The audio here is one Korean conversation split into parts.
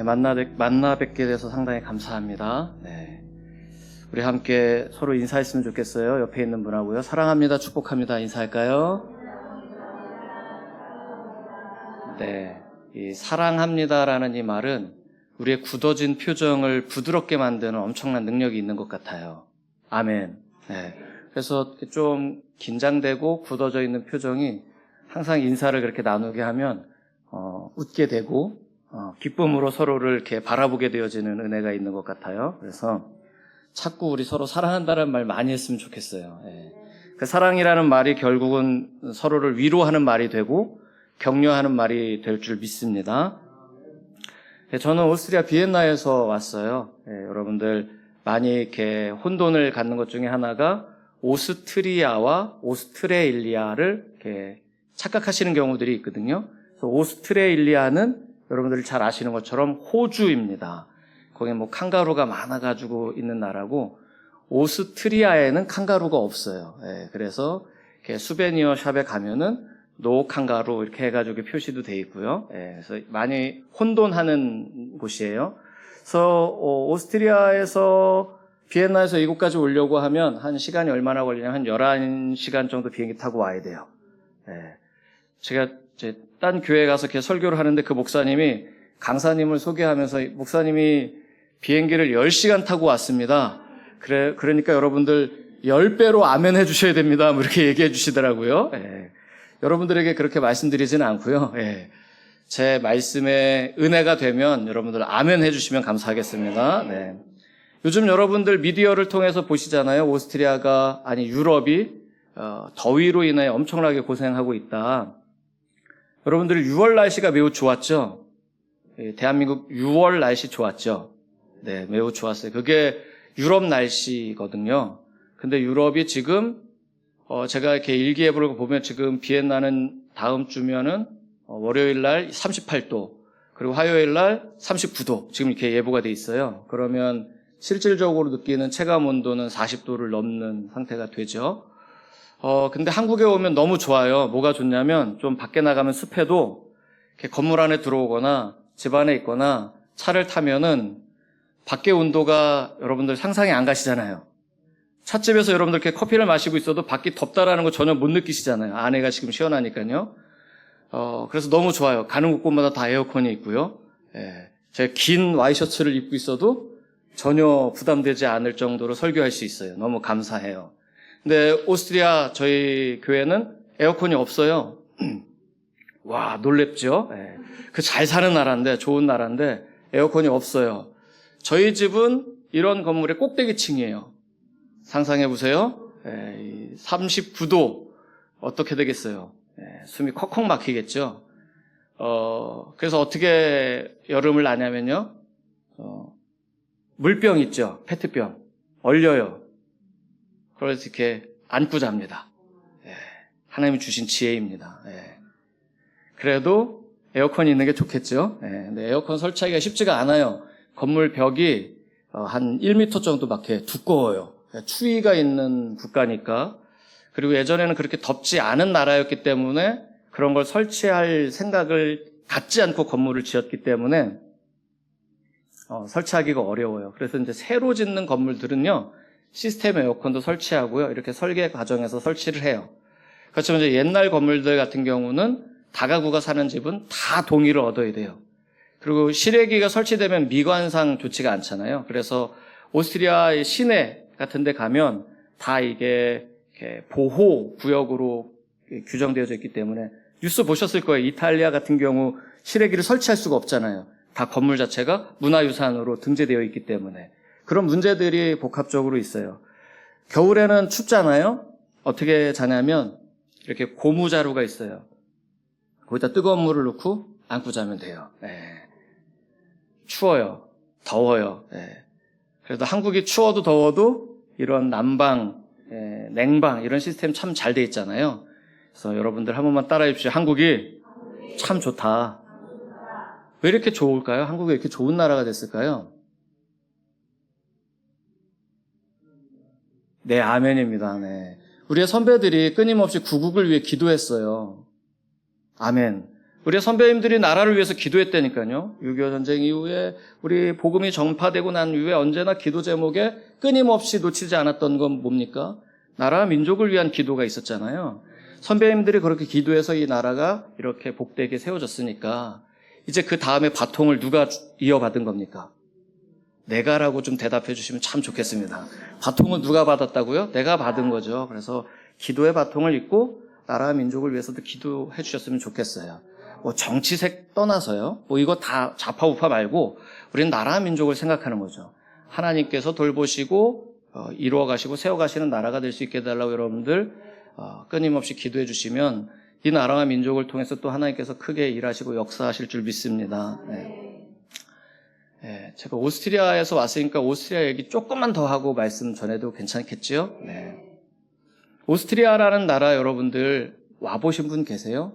만나 뵙게 돼서 상당히 감사합니다. 네. 우리 함께 서로 인사했으면 좋겠어요. 옆에 있는 분하고요. 사랑합니다, 축복합니다. 인사할까요? 네. 이 사랑합니다라는 이 말은 우리의 굳어진 표정을 부드럽게 만드는 엄청난 능력이 있는 것 같아요. 아멘. 네. 그래서 좀 긴장되고 굳어져 있는 표정이 항상 인사를 그렇게 나누게 하면 웃게 되고 기쁨으로 서로를 이렇게 바라보게 되어지는 은혜가 있는 것 같아요. 그래서 자꾸 우리 서로 사랑한다는 말 많이 했으면 좋겠어요. 예. 그 사랑이라는 말이 결국은 서로를 위로하는 말이 되고 격려하는 말이 될 줄 믿습니다. 예, 저는 오스트리아 비엔나에서 왔어요. 예, 여러분들 많이 이렇게 혼돈을 갖는 것 중에 하나가 오스트리아와 오스트레일리아를 이렇게 착각하시는 경우들이 있거든요. 그래서 오스트레일리아는 여러분들이 잘 아시는 것처럼 호주입니다. 거기 뭐 칸가루가 많아가지고 있는 나라고, 오스트리아에는 칸가루가 없어요. 예, 그래서 이렇게 수베니어 샵에 가면은 노 칸가루 이렇게 해가지고 표시도 돼 있고요. 예, 그래서 많이 혼돈하는 곳이에요. 그래서 오스트리아에서 비엔나에서 이곳까지 오려고 하면 한 시간이 얼마나 걸리냐면 한 11시간 정도 비행기 타고 와야 돼요. 예, 제가 이제 딴 교회에 가서 이렇게 설교를 하는데 그 목사님이 강사님을 소개하면서 목사님이 비행기를 10시간 타고 왔습니다. 그러니까 여러분들 10배로 아멘 해주셔야 됩니다. 뭐 이렇게 얘기해 주시더라고요. 예. 여러분들에게 그렇게 말씀드리지는 않고요. 예. 제 말씀에 은혜가 되면 여러분들 아멘 해주시면 감사하겠습니다. 네. 요즘 여러분들 미디어를 통해서 보시잖아요. 오스트리아가, 아니 유럽이 더위로 인해 엄청나게 고생하고 있다. 여러분들 6월 날씨가 매우 좋았죠? 대한민국 6월 날씨 좋았죠? 네, 매우 좋았어요. 그게 유럽 날씨거든요. 근데 유럽이 지금 제가 이렇게 일기예보를 보면 지금 비엔나는 다음 주면은 월요일 날 38도, 그리고 화요일 날 39도 지금 이렇게 예보가 돼 있어요. 그러면 실질적으로 느끼는 체감 온도는 40도를 넘는 상태가 되죠. 근데 한국에 오면 너무 좋아요. 뭐가 좋냐면 좀 밖에 나가면 습해도 이렇게 건물 안에 들어오거나 집 안에 있거나 차를 타면은 밖에 온도가 여러분들 상상이 안 가시잖아요. 찻집에서 여러분들 이렇게 커피를 마시고 있어도 밖이 덥다라는 거 전혀 못 느끼시잖아요. 안에가 지금 시원하니까요. 그래서 너무 좋아요. 가는 곳곳마다 다 에어컨이 있고요. 예, 제가 긴 와이셔츠를 입고 있어도 전혀 부담되지 않을 정도로 설교할 수 있어요. 너무 감사해요. 근데 오스트리아 저희 교회는 에어컨이 없어요. 와, 놀랍죠? 예. 그 잘 사는 나라인데, 좋은 나라인데 에어컨이 없어요. 저희 집은 이런 건물의 꼭대기층이에요. 상상해 보세요. 39도 어떻게 되겠어요? 숨이 컥컥 막히겠죠. 그래서 어떻게 여름을 나냐면요. 물병 있죠. 페트병. 얼려요. 그래서 이렇게 안고 잡니다. 하나님이 주신 지혜입니다. 그래도 에어컨이 있는 게 좋겠죠. 근데 에어컨 설치하기가 쉽지가 않아요. 건물 벽이 한 1m 정도밖에 두꺼워요. 추위가 있는 국가니까. 그리고 예전에는 그렇게 덥지 않은 나라였기 때문에 그런 걸 설치할 생각을 갖지 않고 건물을 지었기 때문에 설치하기가 어려워요. 그래서 이제 새로 짓는 건물들은요, 시스템 에어컨도 설치하고요, 이렇게 설계 과정에서 설치를 해요. 그렇지만 이제 옛날 건물들 같은 경우는 다가구가 사는 집은 다 동의를 얻어야 돼요. 그리고 실외기가 설치되면 미관상 좋지가 않잖아요. 그래서 오스트리아의 시내 같은 데 가면 다 이게 보호 구역으로 규정되어져 있기 때문에, 뉴스 보셨을 거예요. 이탈리아 같은 경우 실외기를 설치할 수가 없잖아요. 다 건물 자체가 문화유산으로 등재되어 있기 때문에. 그런 문제들이 복합적으로 있어요. 겨울에는 춥잖아요. 어떻게 자냐면 이렇게 고무자루가 있어요. 거기다 뜨거운 물을 넣고 안고 자면 돼요. 추워요. 더워요. 그래도 한국이 추워도 더워도 이런 난방, 냉방 이런 시스템 참 잘 돼 있잖아요. 그래서 여러분들 한 번만 따라해 주십시오. 한국이 참 좋다. 왜 이렇게 좋을까요? 한국이 이렇게 좋은 나라가 됐을까요? 네, 아멘입니다. 네. 우리의 선배들이 끊임없이 구국을 위해 기도했어요. 아멘. 우리 선배님들이 나라를 위해서 기도했다니까요. 6.25 전쟁 이후에 우리 복음이 전파되고 난 이후에 언제나 기도 제목에 끊임없이 놓치지 않았던 건 뭡니까? 나라와 민족을 위한 기도가 있었잖아요. 선배님들이 그렇게 기도해서 이 나라가 이렇게 복되게 세워졌으니까 이제 그 다음에 바통을 누가 이어받은 겁니까? 내가라고 좀 대답해 주시면 참 좋겠습니다. 바통을 누가 받았다고요? 내가 받은 거죠. 그래서 기도의 바통을 잇고 나라와 민족을 위해서도 기도해 주셨으면 좋겠어요. 뭐 정치색 떠나서요. 뭐 이거 다 좌파우파 말고 우리는 나라와 민족을 생각하는 거죠. 하나님께서 돌보시고 이루어가시고 세워가시는 나라가 될 수 있게 해달라고 여러분들 끊임없이 기도해 주시면 이 나라와 민족을 통해서 또 하나님께서 크게 일하시고 역사하실 줄 믿습니다. 네. 네, 제가 오스트리아에서 왔으니까 오스트리아 얘기 조금만 더 하고 말씀 전해도 괜찮겠지요? 네. 오스트리아라는 나라 여러분들 와보신 분 계세요?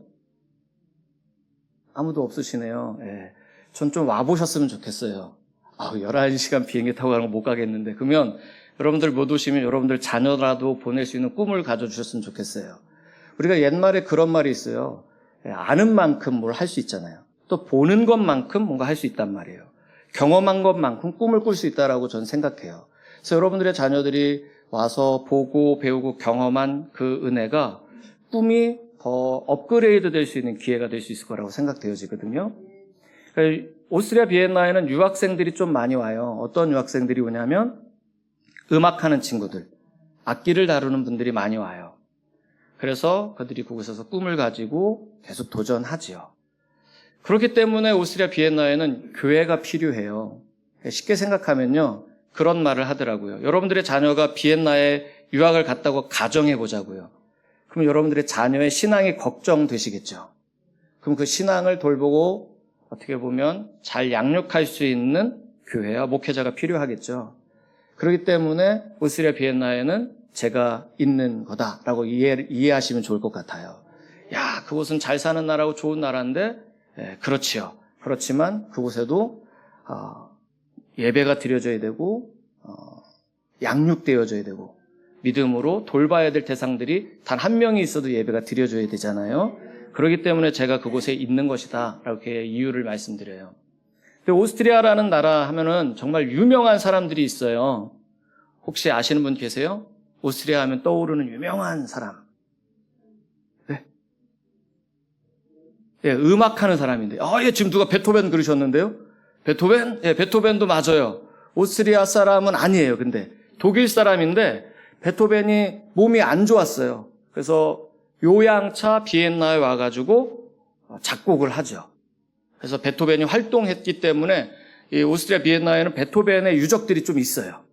아무도 없으시네요. 네. 전 좀 와보셨으면 좋겠어요. 11시간 비행기 타고 가는 거 못 가겠는데. 그러면 여러분들 못 오시면 여러분들 자녀라도 보낼 수 있는 꿈을 가져주셨으면 좋겠어요. 우리가 옛말에 그런 말이 있어요. 아는 만큼 뭘 할 수 있잖아요. 또 보는 것만큼 뭔가 할 수 있단 말이에요. 경험한 것만큼 꿈을 꿀 수 있다라고 저는 생각해요. 그래서 여러분들의 자녀들이 와서 보고 배우고 경험한 그 은혜가 꿈이 더 업그레이드 될 수 있는 기회가 될 수 있을 거라고 생각되어지거든요. 오스트리아 비엔나에는 유학생들이 좀 많이 와요. 어떤 유학생들이 오냐면 음악하는 친구들, 악기를 다루는 분들이 많이 와요. 그래서 그들이 그곳에서 꿈을 가지고 계속 도전하지요. 그렇기 때문에 오스트리아 비엔나에는 교회가 필요해요. 쉽게 생각하면요. 그런 말을 하더라고요. 여러분들의 자녀가 비엔나에 유학을 갔다고 가정해 보자고요. 그럼 여러분들의 자녀의 신앙이 걱정되시겠죠. 그럼 그 신앙을 돌보고 어떻게 보면 잘 양육할 수 있는 교회와 목회자가 필요하겠죠. 그렇기 때문에 오스트리아 비엔나에는 제가 있는 거다라고 이해하시면 좋을 것 같아요. 야, 그곳은 잘 사는 나라고 좋은 나라인데, 그렇지요. 그렇지만 그곳에도 예배가 드려져야 되고 양육되어져야 되고 믿음으로 돌봐야 될 대상들이 단 한 명이 있어도 예배가 드려져야 되잖아요. 그렇기 때문에 제가 그곳에 있는 것이다 이렇게 이유를 말씀드려요. 근데 오스트리아라는 나라 하면은 정말 유명한 사람들이 있어요. 혹시 아시는 분 계세요? 오스트리아 하면 떠오르는 유명한 사람. 네. 예, 음악하는 사람인데. 예, 지금 누가 베토벤 그러셨는데요? 베토벤? 예, 베토벤도 맞아요. 오스트리아 사람은 아니에요, 근데. 독일 사람인데, 베토벤이 몸이 안 좋았어요. 그래서 요양차 비엔나에 와가지고 작곡을 하죠. 그래서 베토벤이 활동했기 때문에 이 오스트리아 비엔나에는 베토벤의 유적들이 좀 있어요.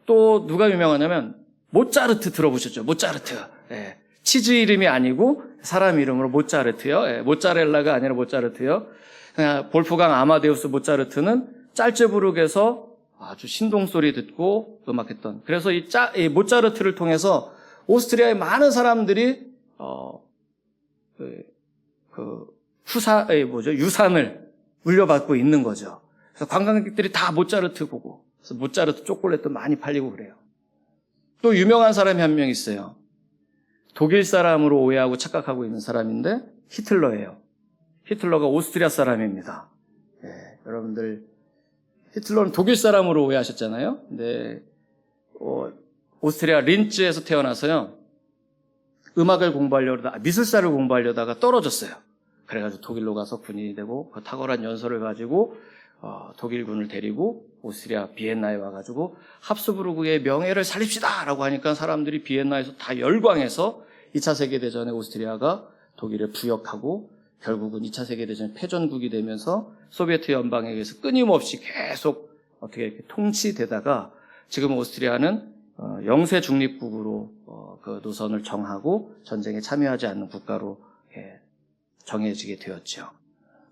또 누가 유명하냐면 모차르트 들어보셨죠? 모차르트. 예. 치즈 이름이 아니고 사람 이름으로 모차르트요. 예. 모짜렐라가 아니라 모차르트요. 볼프강 아마데우스 모차르트는 짤츠부르크에서 아주 신동소리 듣고 음악했던. 그래서 이 모차르트를 통해서 오스트리아의 많은 사람들이 유산을 물려받고 있는 거죠. 그래서 관광객들이 다 모차르트 보고, 그래서 모차르트 초콜릿도 많이 팔리고 그래요. 또 유명한 사람이 한 명 있어요. 독일 사람으로 오해하고 착각하고 있는 사람인데 히틀러예요. 히틀러가 오스트리아 사람입니다. 네, 여러분들 히틀러는 독일 사람으로 오해하셨잖아요. 근데 오스트리아 린츠에서 태어나서요. 음악을 공부하려다가 미술사를 공부하려다가 떨어졌어요. 그래가지고 독일로 가서 군인이 되고 그 탁월한 연설을 가지고 독일군을 데리고 오스트리아 비엔나에 와가지고 합스부르크의 명예를 살립시다 라고 하니까 사람들이 비엔나에서 다 열광해서 2차 세계대전에 오스트리아가 독일을 부역하고 결국은 2차 세계대전 패전국이 되면서 소비에트 연방에 의해서 끊임없이 계속 어떻게 이렇게 통치되다가 지금 오스트리아는 영세 중립국으로 그 노선을 정하고 전쟁에 참여하지 않는 국가로 정해지게 되었죠.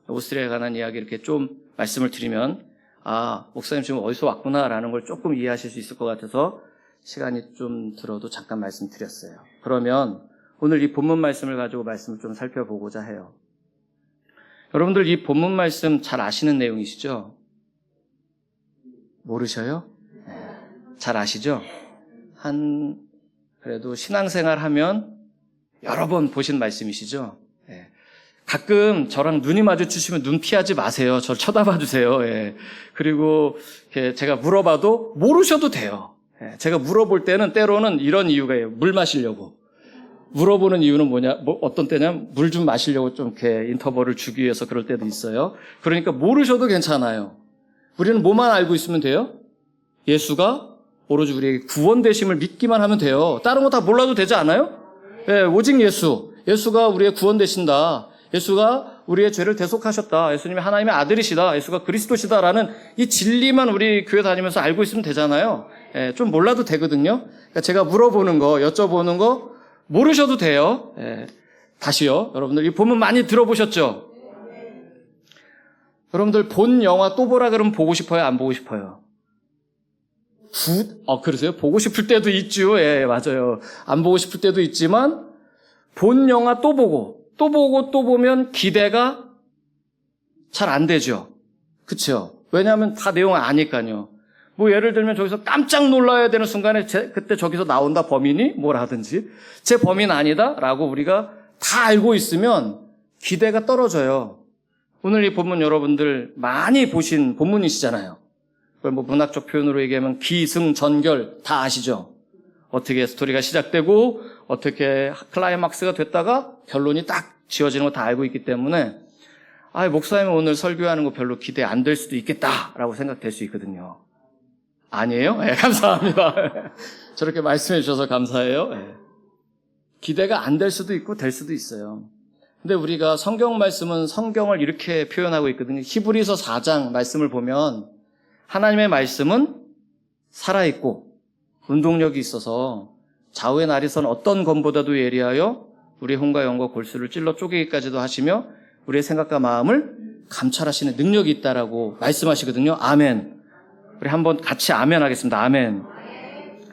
오스트리아에 관한 이야기 이렇게 좀 말씀을 드리면 목사님 지금 어디서 왔구나라는 걸 조금 이해하실 수 있을 것 같아서 시간이 좀 들어도 잠깐 말씀드렸어요. 그러면 오늘 이 본문 말씀을 가지고 말씀을 좀 살펴보고자 해요. 여러분들 이 본문 말씀 잘 아시는 내용이시죠? 모르셔요? 잘 아시죠? 그래도 신앙생활 하면 여러 번 보신 말씀이시죠? 가끔 저랑 눈이 마주치시면 눈 피하지 마세요. 저를 쳐다봐 주세요. 예. 그리고 제가 물어봐도 모르셔도 돼요. 예. 제가 물어볼 때는 때로는 이런 이유가 있어요. 물 마시려고. 물어보는 이유는 뭐냐? 어떤 때냐면 물 좀 마시려고 좀 이렇게 인터벌을 주기 위해서 그럴 때도 있어요. 그러니까 모르셔도 괜찮아요. 우리는 뭐만 알고 있으면 돼요? 예수가 오로지 우리에게 구원되심을 믿기만 하면 돼요. 다른 거 다 몰라도 되지 않아요? 예, 오직 예수. 예수가 우리의 구원되신다. 예수가 우리의 죄를 대속하셨다. 예수님이 하나님의 아들이시다. 예수가 그리스도시다라는 이 진리만 우리 교회 다니면서 알고 있으면 되잖아요. 예, 좀 몰라도 되거든요. 그러니까 제가 물어보는 거, 여쭤보는 거 모르셔도 돼요. 예, 다시요. 여러분들 이 본문 많이 들어보셨죠? 여러분들 본 영화 또 보라 그러면 보고 싶어요? 안 보고 싶어요? 그러세요? 보고 싶을 때도 있죠. 예, 맞아요. 안 보고 싶을 때도 있지만 본 영화 또 보고 또 보면 기대가 잘 안 되죠. 그렇죠? 왜냐하면 다 내용을 아니까요. 뭐 예를 들면 저기서 깜짝 놀라야 되는 순간에 그때 저기서 나온다 범인이 뭘 하든지 제 범인 아니다라고 우리가 다 알고 있으면 기대가 떨어져요. 오늘 이 본문 여러분들 많이 보신 본문이시잖아요. 그걸 뭐 문학적 표현으로 얘기하면 기승전결 다 아시죠? 어떻게 스토리가 시작되고 어떻게 클라이막스가 됐다가 결론이 딱 지어지는 거 다 알고 있기 때문에 목사님 오늘 설교하는 거 별로 기대 안 될 수도 있겠다라고 생각될 수 있거든요. 아니에요? 네, 감사합니다. 저렇게 말씀해 주셔서 감사해요. 네. 기대가 안 될 수도 있고 될 수도 있어요. 근데 우리가 성경 말씀은 성경을 이렇게 표현하고 있거든요. 히브리서 4장 말씀을 보면 하나님의 말씀은 살아있고 운동력이 있어서 좌우의 날이선 어떤 검보다도 예리하여 우리의 혼과 영과 골수를 찔러 쪼개기까지도 하시며 우리의 생각과 마음을 감찰하시는 능력이 있다라고 말씀하시거든요. 아멘. 우리 한번 같이 아멘 하겠습니다. 아멘.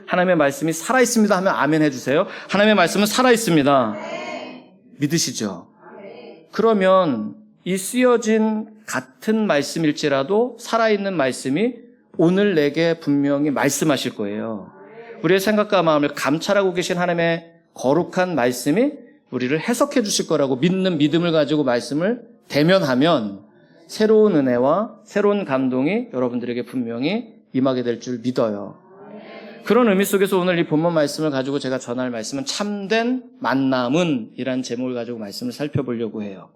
하나님의 말씀이 살아있습니다 하면 아멘 해주세요. 하나님의 말씀은 살아있습니다. 믿으시죠? 그러면 이 쓰여진 같은 말씀일지라도 살아있는 말씀이 오늘 내게 분명히 말씀하실 거예요. 우리의 생각과 마음을 감찰하고 계신 하나님의 거룩한 말씀이 우리를 해석해 주실 거라고 믿는 믿음을 가지고 말씀을 대면하면 새로운 은혜와 새로운 감동이 여러분들에게 분명히 임하게 될 줄 믿어요. 그런 의미 속에서 오늘 이 본문 말씀을 가지고 제가 전할 말씀은 참된 만남은 이란 제목을 가지고 말씀을 살펴보려고 해요.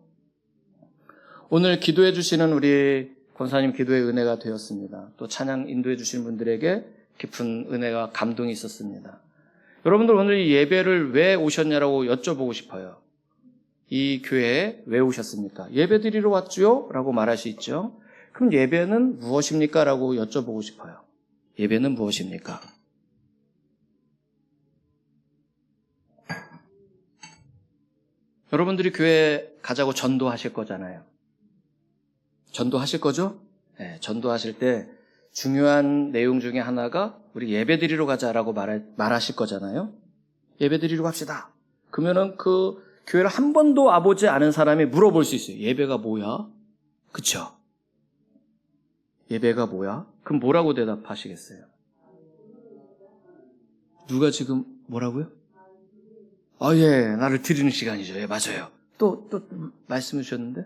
오늘 기도해 주시는 우리 권사님 기도의 은혜가 되었습니다. 또 찬양 인도해 주시는 분들에게 깊은 은혜와 감동이 있었습니다. 여러분들 오늘 이 예배를 왜 오셨냐라고 여쭤보고 싶어요. 이 교회에 왜 오셨습니까? 예배 드리러 왔죠? 라고 말할 수 있죠. 그럼 예배는 무엇입니까? 라고 여쭤보고 싶어요. 예배는 무엇입니까? 여러분들이 교회 가자고 전도하실 거잖아요. 전도하실 거죠? 네, 전도하실 때 중요한 내용 중에 하나가 우리 예배 드리러 가자라고 말하실 거잖아요. 예배 드리러 갑시다. 그러면은 그 교회를 한 번도 와보지 않은 사람이 물어볼 수 있어요. 예배가 뭐야? 그쵸? 예배가 뭐야? 그럼 뭐라고 대답하시겠어요? 누가 지금 뭐라고요? 예, 나를 드리는 시간이죠. 예, 맞아요. 또 말씀해 주셨는데?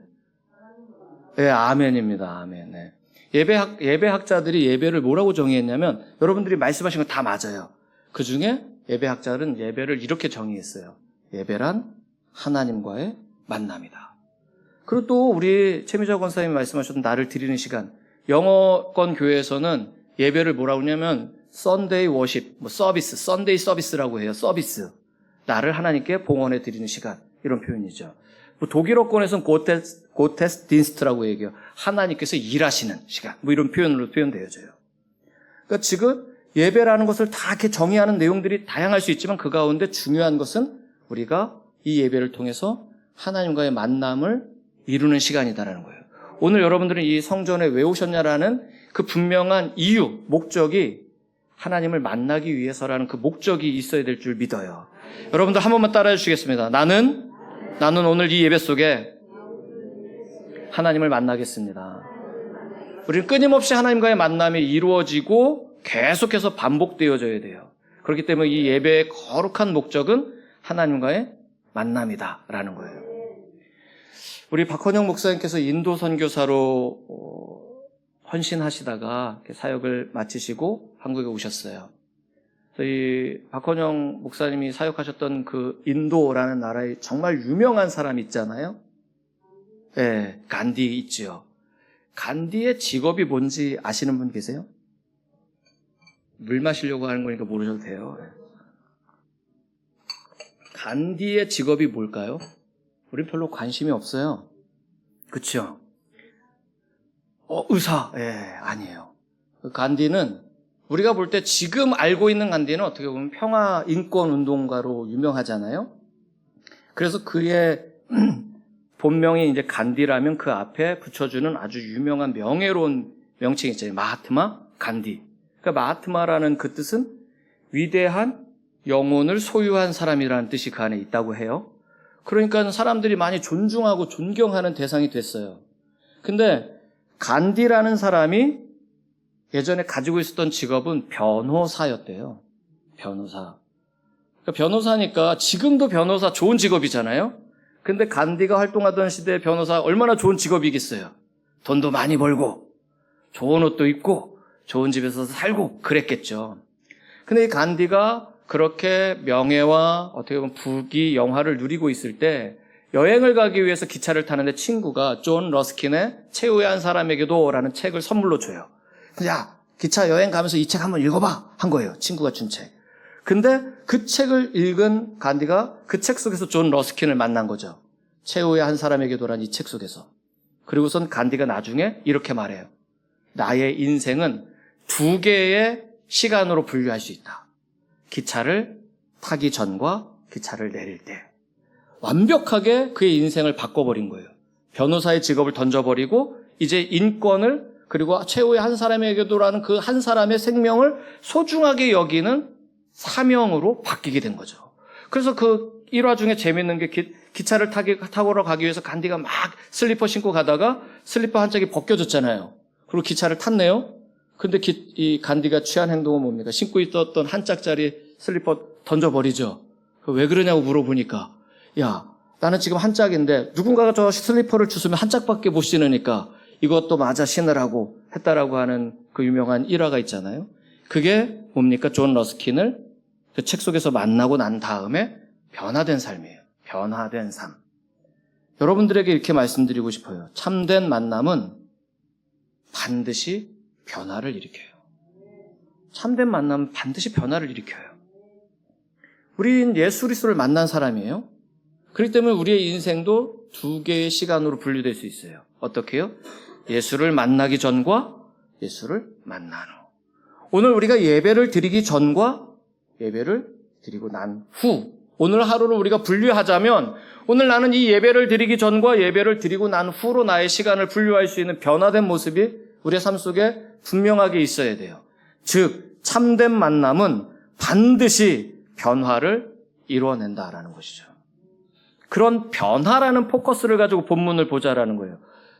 예, 아멘입니다. 아멘. 네. 예배학자들이 예배를 뭐라고 정의했냐면 여러분들이 말씀하신 건 다 맞아요. 그 중에 예배학자들은 예배를 이렇게 정의했어요. 예배란 하나님과의 만남이다. 그리고 또 우리 최미자 권사님이 말씀하셨던 나를 드리는 시간. 영어권 교회에서는 예배를 뭐라고 하냐면 Sunday worship, 서비스, Sunday 서비스라고 해요. 서비스. 나를 하나님께 봉헌해 드리는 시간. 이런 표현이죠. 독일어권에서는 고테스딘스트라고 얘기해요. 하나님께서 일하시는 시간. 이런 표현으로 표현되어져요. 그러니까 지금 예배라는 것을 다 이렇게 정의하는 내용들이 다양할 수 있지만 그 가운데 중요한 것은 우리가 이 예배를 통해서 하나님과의 만남을 이루는 시간이다라는 거예요. 오늘 여러분들은 이 성전에 왜 오셨냐라는 그 분명한 이유, 목적이 하나님을 만나기 위해서라는 그 목적이 있어야 될 줄 믿어요. 여러분들 한 번만 따라해 주시겠습니다. 나는 오늘 이 예배 속에 하나님을 만나겠습니다. 우리는 끊임없이 하나님과의 만남이 이루어지고 계속해서 반복되어져야 돼요. 그렇기 때문에 이 예배의 거룩한 목적은 하나님과의 만남이다라는 거예요. 우리 박헌영 목사님께서 인도 선교사로 헌신하시다가 사역을 마치시고 한국에 오셨어요. 이 박헌영 목사님이 사역하셨던 그 인도라는 나라에 정말 유명한 사람 있잖아요. 예, 간디 있지요. 간디의 직업이 뭔지 아시는 분 계세요? 물 마시려고 하는 거니까 모르셔도 돼요. 간디의 직업이 뭘까요? 우린 별로 관심이 없어요. 그렇죠? 의사. 예, 아니에요. 간디는 우리가 볼 때 지금 알고 있는 간디는 어떻게 보면 평화 인권 운동가로 유명하잖아요. 그래서 그의 본명이 이제 간디라면 그 앞에 붙여주는 아주 유명한 명예로운 명칭이 있잖아요. 마하트마 간디. 그러니까 마하트마라는 그 뜻은 위대한 영혼을 소유한 사람이라는 뜻이 그 안에 있다고 해요. 그러니까 사람들이 많이 존중하고 존경하는 대상이 됐어요. 근데 간디라는 사람이 예전에 가지고 있었던 직업은 변호사였대요. 변호사. 그러니까 변호사니까 지금도 변호사 좋은 직업이잖아요. 근데 간디가 활동하던 시대의 변호사 얼마나 좋은 직업이겠어요. 돈도 많이 벌고 좋은 옷도 입고 좋은 집에서 살고 그랬겠죠. 근데 이 간디가 그렇게 명예와 어떻게 보면 부귀 영화를 누리고 있을 때 여행을 가기 위해서 기차를 타는데 친구가 존 러스킨의 최후의 한 사람에게도 라는 책을 선물로 줘요. 야, 기차 여행 가면서 이 책 한번 읽어봐 한 거예요. 친구가 준 책. 근데 그 책을 읽은 간디가 그 책 속에서 존 러스킨을 만난 거죠. 최후의 한 사람에게도라는 이 책 속에서. 그리고선 간디가 나중에 이렇게 말해요. 나의 인생은 2개의 시간으로 분류할 수 있다. 기차를 타기 전과 기차를 내릴 때. 완벽하게 그의 인생을 바꿔버린 거예요. 변호사의 직업을 던져버리고 이제 인권을 그리고 최후의 한 사람에게도라는 그 한 사람의 생명을 소중하게 여기는 사명으로 바뀌게 된 거죠. 그래서 그 일화 중에 재밌는 게 기차를 타고 가기 위해서 간디가 막 슬리퍼 신고 가다가 슬리퍼 한 짝이 벗겨졌잖아요. 그리고 기차를 탔네요. 근데 이 간디가 취한 행동은 뭡니까? 신고 있었던 한 짝짜리 슬리퍼 던져버리죠. 왜 그러냐고 물어보니까 야, 나는 지금 한 짝인데 누군가가 저 슬리퍼를 주우면 한 짝밖에 못 신으니까 이것도 맞아 신으라고 했다라고 하는 그 유명한 일화가 있잖아요. 그게 뭡니까? 존 러스킨을 그 책 속에서 만나고 난 다음에 변화된 삶이에요. 변화된 삶. 여러분들에게 이렇게 말씀드리고 싶어요. 참된 만남은 반드시 변화를 일으켜요. 참된 만남은 반드시 변화를 일으켜요. 우린 예수 그리스도를 만난 사람이에요. 그렇기 때문에 우리의 인생도 2개의 시간으로 분류될 수 있어요. 어떻게요? 예수를 만나기 전과 예수를 만난 후. 오늘 우리가 예배를 드리기 전과 예배를 드리고 난 후. 오늘 하루를 우리가 분류하자면 오늘 나는 이 예배를 드리기 전과 예배를 드리고 난 후로 나의 시간을 분류할 수 있는 변화된 모습이 우리의 삶 속에 분명하게 있어야 돼요. 즉 참된 만남은 반드시 변화를 이루어낸다라는 것이죠. 그런 변화라는 포커스를 가지고 본문을 보자라는 거예요.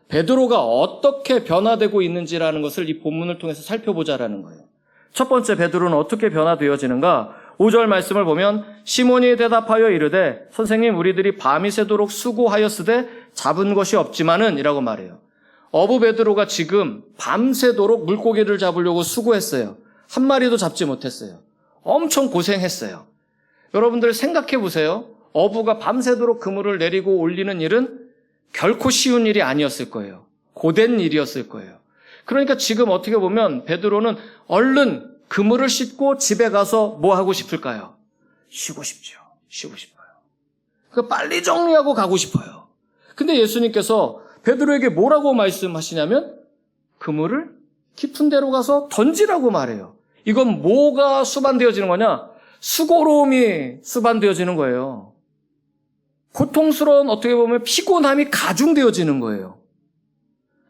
베드로가 어떻게 변화되고 있는지라는 것을 이 본문을 통해서 살펴보자라는 거예요. 첫 번째 베드로는 어떻게 변화되어지는가? 5절 말씀을 보면 시몬이 대답하여 이르되 선생님 우리들이 밤이 새도록 수고하였으되 잡은 것이 없지만은 이라고 말해요. 어부 베드로가 지금 밤새도록 물고기를 잡으려고 수고했어요. 한 마리도 잡지 못했어요. 엄청 고생했어요. 여러분들 생각해 보세요. 어부가 밤새도록 그물을 내리고 올리는 일은 결코 쉬운 일이 아니었을 거예요. 고된 일이었을 거예요. 그러니까 지금 어떻게 보면 베드로는 얼른 그물을 싣고 집에 가서 뭐 하고 싶을까요? 쉬고 싶죠. 쉬고 싶어요. 그러니까 빨리 정리하고 가고 싶어요. 근데 예수님께서 베드로에게 뭐라고 말씀하시냐면 그물을 깊은 데로 가서 던지라고 말해요. 이건 뭐가 수반되어지는 거냐? 수고로움이 수반되어지는 거예요. 고통스러운 어떻게 보면 피곤함이 가중되어지는 거예요.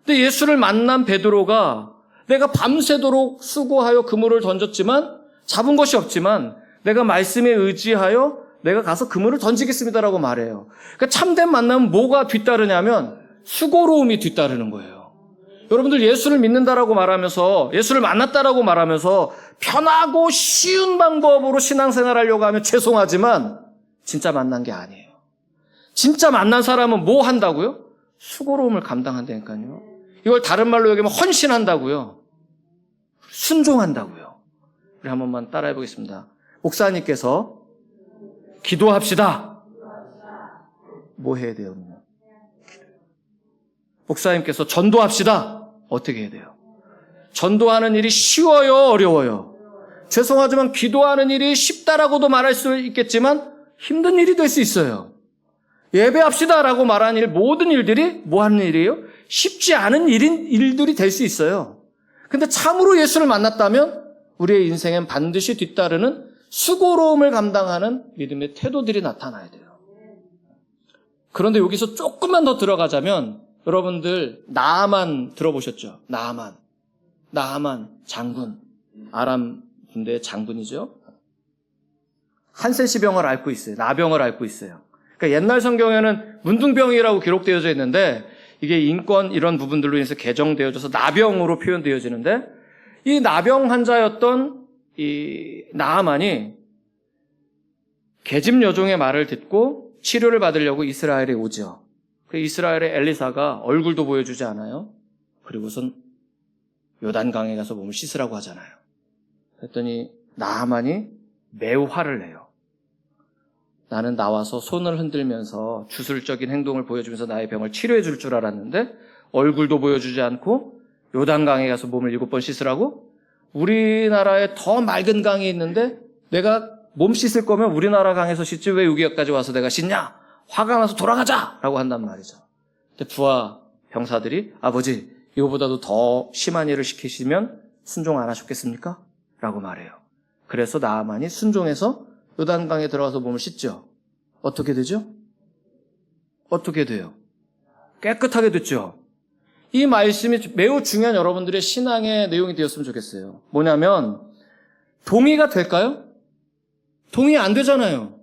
근데 예수를 만난 베드로가 내가 밤새도록 수고하여 그물을 던졌지만 잡은 것이 없지만 내가 말씀에 의지하여 내가 가서 그물을 던지겠습니다라고 말해요. 그러니까 참된 만남은 뭐가 뒤따르냐면 수고로움이 뒤따르는 거예요. 여러분들 예수를 믿는다라고 말하면서 예수를 만났다라고 말하면서 편하고 쉬운 방법으로 신앙생활하려고 하면 죄송하지만 진짜 만난 게 아니에요. 진짜 만난 사람은 뭐 한다고요? 수고로움을 감당한다니까요. 이걸 다른 말로 얘기하면 헌신한다고요. 순종한다고요. 우리 한 번만 따라해 보겠습니다. 목사님께서 기도합시다. 뭐 해야 돼요? 목사님께서 전도합시다. 어떻게 해야 돼요? 전도하는 일이 쉬워요? 어려워요? 죄송하지만 기도하는 일이 쉽다라고도 말할 수 있겠지만 힘든 일이 될 수 있어요. 예배합시다라고 말하는 일, 모든 일들이 뭐 하는 일이에요? 쉽지 않은 일들이 될 수 있어요. 근데 참으로 예수를 만났다면 우리의 인생엔 반드시 뒤따르는 수고로움을 감당하는 믿음의 태도들이 나타나야 돼요. 그런데 여기서 조금만 더 들어가자면 여러분들 나아만 들어보셨죠? 나아만 장군, 아람 군대의 장군이죠. 한센시병을 앓고 있어요. 나병을 앓고 있어요. 그러니까 옛날 성경에는 문둥병이라고 기록되어져 있는데 이게 인권 이런 부분들로 인해서 개정되어져서 나병으로 표현되어지는데 이 나병 환자였던 이 나아만이 계집 여종의 말을 듣고 치료를 받으려고 이스라엘에 오죠. 그 이스라엘의 엘리사가 얼굴도 보여주지 않아요. 그리고선 요단강에 가서 몸을 씻으라고 하잖아요. 그랬더니 나아만이 매우 화를 내요. 나는 나와서 손을 흔들면서 주술적인 행동을 보여주면서 나의 병을 치료해 줄 줄 알았는데 얼굴도 보여주지 않고 요단강에 가서 몸을 7번 씻으라고? 우리나라에 더 맑은 강이 있는데 내가 몸 씻을 거면 우리나라 강에서 씻지 왜 여기까지 와서 내가 씻냐? 화가 나서 돌아가자! 라고 한단 말이죠. 근데 부하 병사들이 아버지 이거보다도 더 심한 일을 시키시면 순종 안 하셨겠습니까? 라고 말해요. 그래서 나아만이 순종해서 요단강에 들어가서 몸을 씻죠. 어떻게 되죠? 어떻게 돼요? 깨끗하게 됐죠. 이 말씀이 매우 중요한 여러분들의 신앙의 내용이 되었으면 좋겠어요. 뭐냐면 동의가 될까요? 동의 안 되잖아요.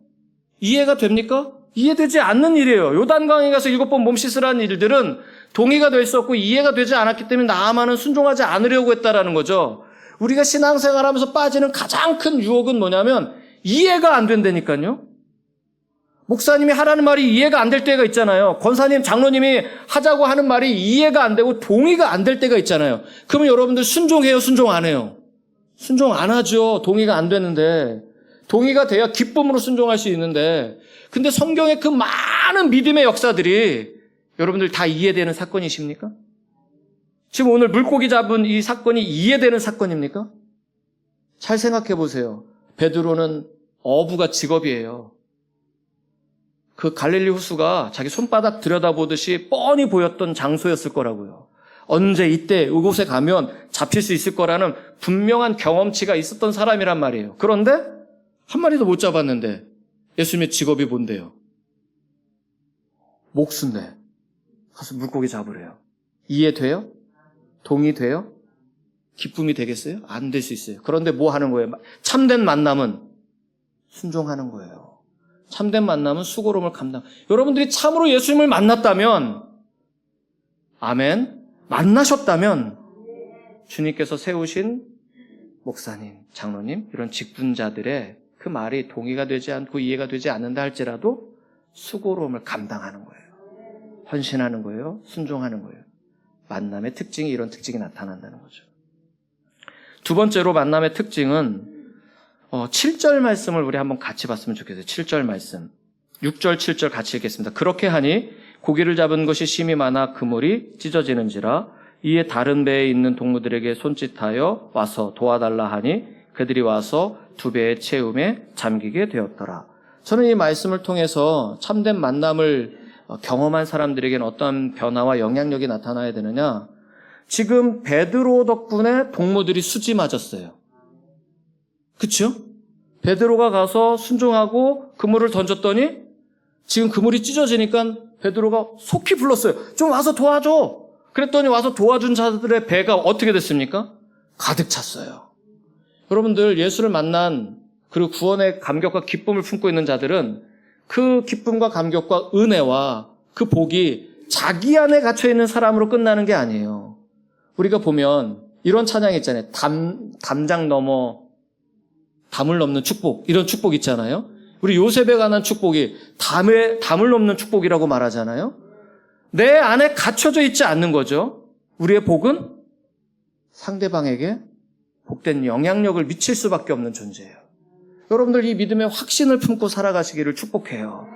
이해가 됩니까? 이해되지 않는 일이에요. 요단강에 가서 7번 몸 씻으라는 일들은 동의가 될 수 없고 이해가 되지 않았기 때문에 나아만은 순종하지 않으려고 했다라는 거죠. 우리가 신앙생활하면서 빠지는 가장 큰 유혹은 뭐냐면 이해가 안 된다니까요. 목사님이 하라는 말이 이해가 안 될 때가 있잖아요. 권사님, 장로님이 하자고 하는 말이 이해가 안 되고 동의가 안 될 때가 있잖아요. 그러면 여러분들 순종해요? 순종 안 해요? 순종 안 하죠. 동의가 안 되는데. 동의가 돼야 기쁨으로 순종할 수 있는데. 근데 성경의 그 많은 믿음의 역사들이 여러분들 다 이해되는 사건이십니까? 지금 오늘 물고기 잡은 이 사건이 이해되는 사건입니까? 잘 생각해 보세요. 베드로는 어부가 직업이에요. 그 갈릴리 호수가 자기 손바닥 들여다보듯이 뻔히 보였던 장소였을 거라고요. 언제 이때 이곳에 가면 잡힐 수 있을 거라는 분명한 경험치가 있었던 사람이란 말이에요. 그런데 한 마리도 못 잡았는데 예수님의 직업이 뭔데요? 목수인데 가서 물고기 잡으래요. 이해돼요? 동의돼요? 기쁨이 되겠어요? 안 될 수 있어요. 그런데 뭐 하는 거예요? 참된 만남은 순종하는 거예요. 참된 만남은 수고로움을 감당. 여러분들이 참으로 예수님을 만났다면, 아멘, 만나셨다면 주님께서 세우신 목사님, 장로님, 이런 직분자들의 그 말이 동의가 되지 않고 이해가 되지 않는다 할지라도 수고로움을 감당하는 거예요. 헌신하는 거예요. 순종하는 거예요. 만남의 특징이 이런 특징이 나타난다는 거죠. 두 번째로 만남의 특징은 7절 말씀을 우리 한번 같이 봤으면 좋겠어요. 7절 말씀. 6절, 7절 같이 읽겠습니다. 그렇게 하니 고기를 잡은 것이 심히 많아 그물이 찢어지는지라 이에 다른 배에 있는 동무들에게 손짓하여 와서 도와달라 하니 그들이 와서 두 배의 채움에 잠기게 되었더라. 저는 이 말씀을 통해서 참된 만남을 경험한 사람들에게는 어떤 변화와 영향력이 나타나야 되느냐? 지금 베드로 덕분에 동무들이 수지 맞았어요. 그렇죠? 베드로가 가서 순종하고 그물을 던졌더니 지금 그물이 찢어지니까 베드로가 속히 불렀어요. 좀 와서 도와줘. 그랬더니 와서 도와준 자들의 배가 어떻게 됐습니까? 가득 찼어요. 여러분들 예수를 만난 그리고 구원의 감격과 기쁨을 품고 있는 자들은 그 기쁨과 감격과 은혜와 그 복이 자기 안에 갇혀있는 사람으로 끝나는 게 아니에요. 우리가 보면 이런 찬양이 있잖아요. 담장 넘어 담을 넘는 축복, 이런 축복 있잖아요. 우리 요셉에 관한 축복이 담을 넘는 축복이라고 말하잖아요. 내 안에 갇혀져 있지 않는 거죠. 우리의 복은 상대방에게 복된 영향력을 미칠 수밖에 없는 존재예요. 여러분들 이 믿음의 확신을 품고 살아가시기를 축복해요.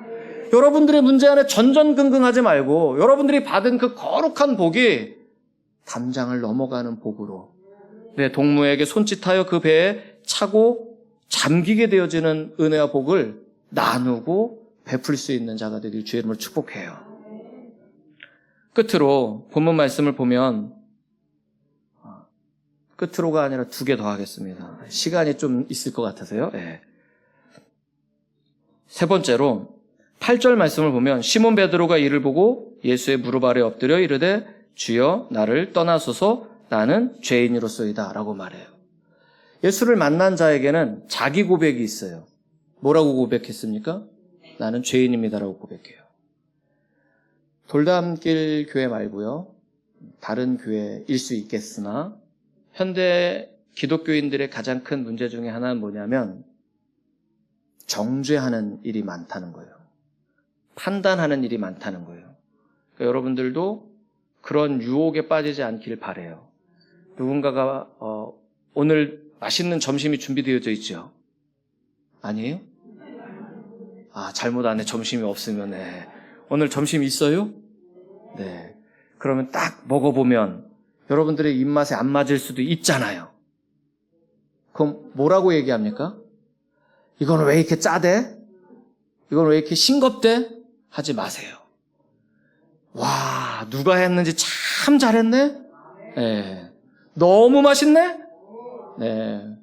여러분들의 문제 안에 전전긍긍하지 말고 여러분들이 받은 그 거룩한 복이 담장을 넘어가는 복으로 내 동무에게 손짓하여 그 배에 차고 잠기게 되어지는 은혜와 복을 나누고 베풀 수 있는 자가 되길 주의 이름으로 축복해요. 끝으로 본문 말씀을 보면 끝으로가 아니라 2개 더 하겠습니다. 시간이 좀 있을 것 같아서요. 네. 세 번째로 8절 말씀을 보면 시몬 베드로가 이를 보고 예수의 무릎 아래 엎드려 이르되 주여 나를 떠나소서 나는 죄인이로소이다 라고 말해요. 예수를 만난 자에게는 자기 고백이 있어요. 뭐라고 고백했습니까? 나는 죄인입니다라고 고백해요. 돌담길 교회 말고요. 다른 교회일 수 있겠으나 현대 기독교인들의 가장 큰 문제 중에 하나는 뭐냐면 정죄하는 일이 많다는 거예요. 판단하는 일이 많다는 거예요. 그러니까 여러분들도 그런 유혹에 빠지지 않길 바라요. 누군가가 오늘 맛있는 점심이 준비되어져 있죠? 아니에요? 잘못 안 해. 점심이 없으면. 네. 오늘 점심 있어요? 네. 그러면 딱 먹어보면 여러분들의 입맛에 안 맞을 수도 있잖아요. 그럼 뭐라고 얘기합니까? 이건 왜 이렇게 짜대? 이건 왜 이렇게 싱겁대? 하지 마세요. 와, 누가 했는지 참 잘했네? 네. 너무 맛있네? 네.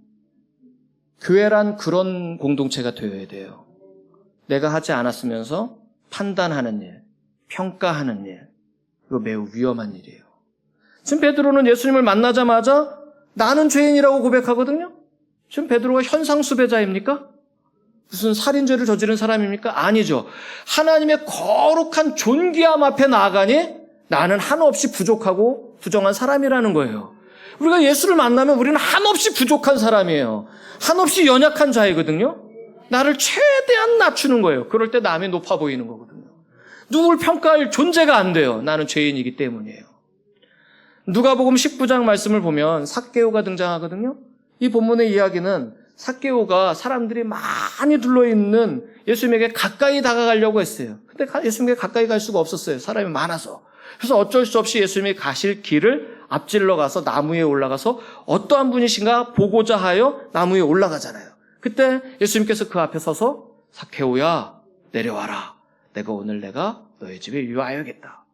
교회란 그런 공동체가 되어야 돼요. 내가 하지 않았으면서 판단하는 일, 평가하는 일, 이거 매우 위험한 일이에요. 지금 베드로는 예수님을 만나자마자 나는 죄인이라고 고백하거든요. 지금 베드로가 현상수배자입니까? 무슨 살인죄를 저지른 사람입니까? 아니죠. 하나님의 거룩한 존귀함 앞에 나아가니 나는 한없이 부족하고 부정한 사람이라는 거예요. 우리가 예수를 만나면 우리는 한없이 부족한 사람이에요. 한없이 연약한 자이거든요. 나를 최대한 낮추는 거예요. 그럴 때 남이 높아 보이는 거거든요. 누굴 평가할 존재가 안 돼요. 나는 죄인이기 때문이에요. 누가복음 19장 말씀을 보면 삭개오가 등장하거든요. 이 본문의 이야기는 삭개오가 사람들이 많이 둘러있는 예수님에게 가까이 다가가려고 했어요. 근데 예수님에게 가까이 갈 수가 없었어요. 사람이 많아서. 그래서 어쩔 수 없이 예수님이 가실 길을 앞질러 가서 나무 위에 올라가서 어떠한 분이신가 보고자 하여 나무 위에 올라가잖아요. 그때 예수님께서 그 앞에 서서 삭개오야 내려와라. 내가 너희 집에 유하여야겠다.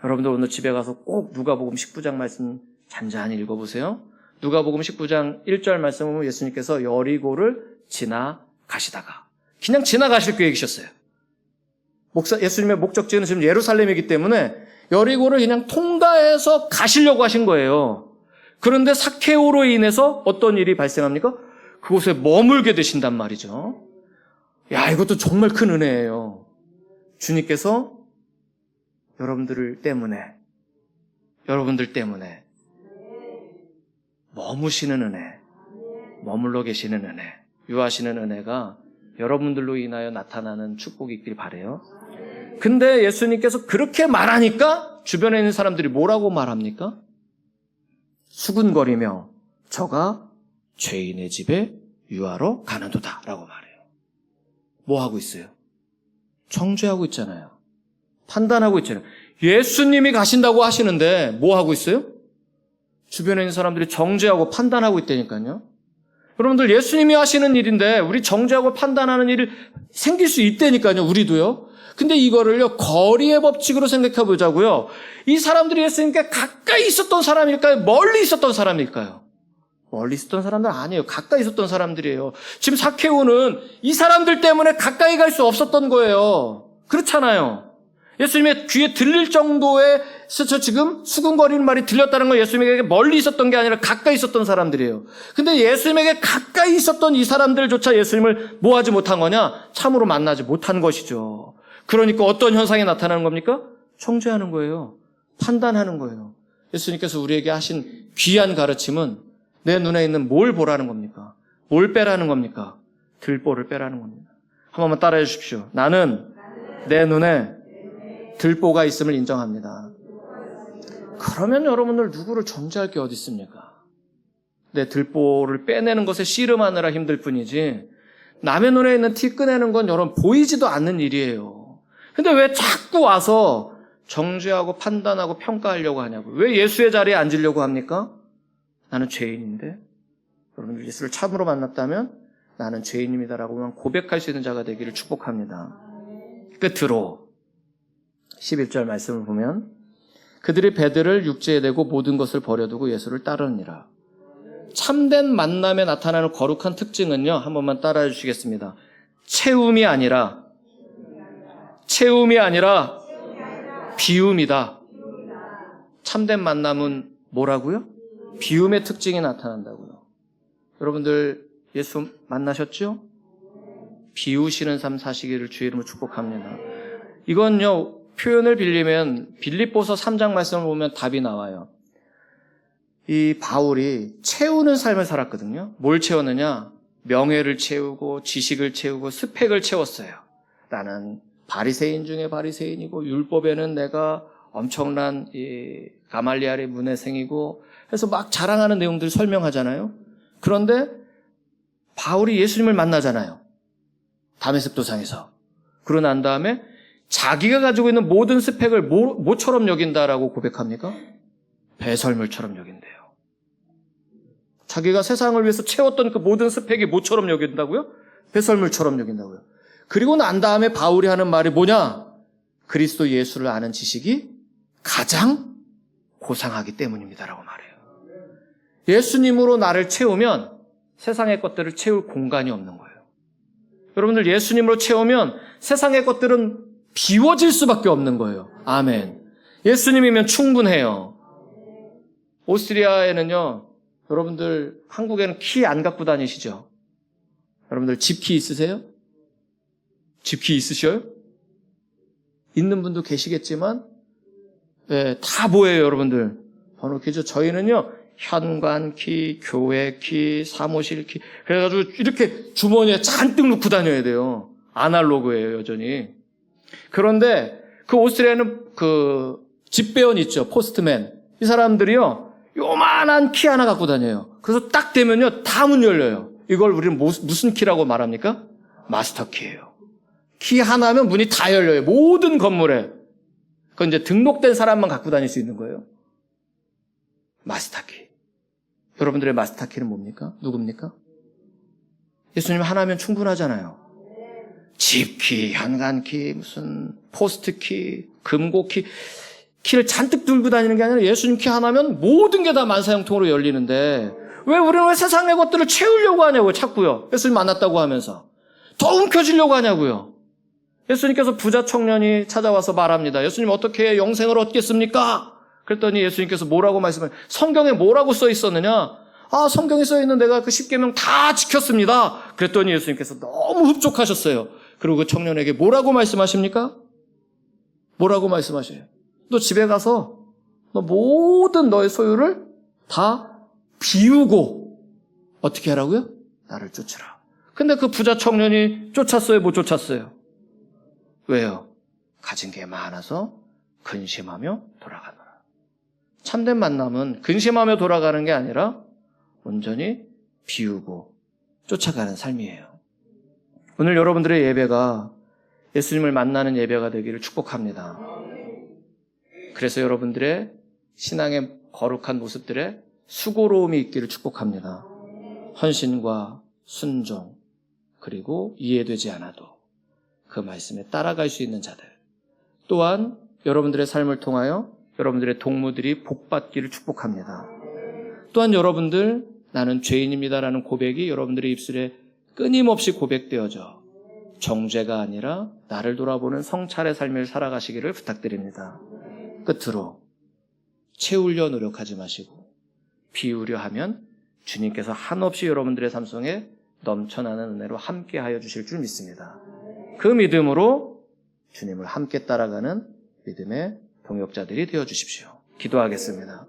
여러분들 오늘 집에 가서 꼭 누가복음 19장 말씀 잔잔히 읽어보세요. 누가복음 19장 1절 말씀을 보면 예수님께서 여리고를 지나가시다가 그냥 지나가실 계획이셨어요. 예수님의 목적지는 지금 예루살렘이기 때문에 여리고를 그냥 통과해서 가시려고 하신 거예요. 그런데 삭개오로 인해서 어떤 일이 발생합니까? 그곳에 머물게 되신단 말이죠. 야, 이것도 정말 큰 은혜예요. 주님께서 여러분들 때문에 머무시는 은혜, 머물러 계시는 은혜, 유하시는 은혜가 여러분들로 인하여 나타나는 축복이 있길 바라요. 근데 예수님께서 그렇게 말하니까 주변에 있는 사람들이 뭐라고 말합니까? 수군거리며 저가 죄인의 집에 유하러 가는도다 라고 말해요. 뭐 하고 있어요? 정죄하고 있잖아요. 판단하고 있잖아요. 예수님이 가신다고 하시는데 뭐 하고 있어요? 주변에 있는 사람들이 정죄하고 판단하고 있다니까요. 여러분들 예수님이 하시는 일인데 우리 정죄하고 판단하는 일이 생길 수 있다니까요. 우리도요. 근데 이거를요 거리의 법칙으로 생각해 보자고요. 이 사람들이 예수님께 가까이 있었던 사람일까요? 멀리 있었던 사람일까요? 멀리 있었던 사람들 아니에요. 가까이 있었던 사람들이에요. 지금 삭개오는 이 사람들 때문에 가까이 갈 수 없었던 거예요. 그렇잖아요. 예수님의 귀에 들릴 정도에서 지금 수군거리는 말이 들렸다는 건 예수님에게 멀리 있었던 게 아니라 가까이 있었던 사람들이에요. 근데 예수님에게 가까이 있었던 이 사람들조차 예수님을 뭐 하지 못한 거냐? 참으로 만나지 못한 것이죠. 그러니까 어떤 현상이 나타나는 겁니까? 정죄하는 거예요. 판단하는 거예요. 예수님께서 우리에게 하신 귀한 가르침은 내 눈에 있는 뭘 보라는 겁니까? 뭘 빼라는 겁니까? 들보를 빼라는 겁니다. 한 번만 따라해 주십시오. 나는 내 눈에 들보가 있음을 인정합니다. 그러면 여러분들 누구를 정죄할 게 어디 있습니까? 내 들보를 빼내는 것에 씨름하느라 힘들 뿐이지 남의 눈에 있는 티 꺼내는 건 여러분 보이지도 않는 일이에요. 근데 왜 자꾸 와서 정죄하고 판단하고 평가하려고 하냐고요. 왜 예수의 자리에 앉으려고 합니까? 나는 죄인인데 여러분들 예수를 참으로 만났다면 나는 죄인입니다라고만 고백할 수 있는 자가 되기를 축복합니다. 끝으로 11절 말씀을 보면 그들이 배들을 육지에 대고 모든 것을 버려두고 예수를 따르니라. 참된 만남에 나타나는 거룩한 특징은요. 한 번만 따라해 주시겠습니다. 채움이 아니라 비움이다. 참된 만남은 뭐라고요? 비움의 특징이 나타난다고요. 여러분들 예수 만나셨죠? 비우시는 삶 사시기를 주의 이름으로 축복합니다. 이건요. 표현을 빌리면 빌립보서 3장 말씀을 보면 답이 나와요. 이 바울이 채우는 삶을 살았거든요. 뭘 채웠느냐? 명예를 채우고 지식을 채우고 스펙을 채웠어요. 나는 바리새인 중에 바리새인이고 율법에는 내가 엄청난 이 가말리알의 문외생이고 해서 막 자랑하는 내용들을 설명하잖아요. 그런데 바울이 예수님을 만나잖아요. 다메섹 도상에서. 그러고 난 다음에 자기가 가지고 있는 모든 스펙을 뭐처럼 여긴다라고 고백합니까? 배설물처럼 여긴대요. 자기가 세상을 위해서 채웠던 그 모든 스펙이 뭐처럼 여긴다고요? 배설물처럼 여긴다고요. 그리고 난 다음에 바울이 하는 말이 뭐냐? 그리스도 예수를 아는 지식이 가장 고상하기 때문입니다라고 말해요. 예수님으로 나를 채우면 세상의 것들을 채울 공간이 없는 거예요. 여러분들 예수님으로 채우면 세상의 것들은 비워질 수밖에 없는 거예요. 아멘. 예수님이면 충분해요. 오스트리아에는요. 여러분들 한국에는 키 안 갖고 다니시죠? 여러분들 집키 있으세요? 집키 있으셔요? 있는 분도 계시겠지만 네, 다 뭐예요 여러분들? 번호키죠. 저희는요. 현관키, 교회키, 사무실키 그래가지고 이렇게 주머니에 잔뜩 넣고 다녀야 돼요. 아날로그예요 여전히. 그런데 그 오스트리아는 그 집배원 있죠. 포스트맨. 이 사람들이요. 요만한 키 하나 갖고 다녀요. 그래서 딱 되면요. 다 문 열려요. 이걸 우리는 무슨 키라고 말합니까? 마스터 키예요. 키 하나면 문이 다 열려요. 모든 건물에. 그건 이제 등록된 사람만 갖고 다닐 수 있는 거예요. 마스터 키. 여러분들의 마스터 키는 뭡니까? 누굽니까? 예수님 하나면 충분하잖아요. 집키, 현관키, 무슨 포스트키, 금고키, 키를 잔뜩 들고 다니는 게 아니라 예수님 키 하나면 모든 게 다 만사형통으로 열리는데 우리는 왜 세상의 것들을 채우려고 하냐고요, 자꾸요. 예수님 만났다고 하면서. 더 움켜쥐려고 하냐고요. 예수님께서 부자 청년이 찾아와서 말합니다. 예수님 어떻게 영생을 얻겠습니까? 그랬더니 예수님께서 뭐라고 말씀을, 성경에 뭐라고 써 있었느냐? 성경에 써 있는 내가 그 10계명 다 지켰습니다. 그랬더니 예수님께서 너무 흡족하셨어요. 그리고 그 청년에게 뭐라고 말씀하십니까? 뭐라고 말씀하셔요? 너 집에 가서 너 모든 너의 소유를 다 비우고 어떻게 하라고요? 나를 쫓으라. 근데 그 부자 청년이 쫓았어요? 못 쫓았어요? 왜요? 가진 게 많아서 근심하며 돌아가노라. 참된 만남은 근심하며 돌아가는 게 아니라 온전히 비우고 쫓아가는 삶이에요. 오늘 여러분들의 예배가 예수님을 만나는 예배가 되기를 축복합니다. 그래서 여러분들의 신앙의 거룩한 모습들에 수고로움이 있기를 축복합니다. 헌신과 순종 그리고 이해되지 않아도 그 말씀에 따라갈 수 있는 자들, 또한 여러분들의 삶을 통하여 여러분들의 동무들이 복받기를 축복합니다. 또한 여러분들 나는 죄인입니다라는 고백이 여러분들의 입술에 끊임없이 고백되어져 정죄가 아니라 나를 돌아보는 성찰의 삶을 살아가시기를 부탁드립니다. 끝으로 채우려 노력하지 마시고 비우려 하면 주님께서 한없이 여러분들의 삶 속에 넘쳐나는 은혜로 함께하여 주실 줄 믿습니다. 그 믿음으로 주님을 함께 따라가는 믿음의 동역자들이 되어 주십시오. 기도하겠습니다.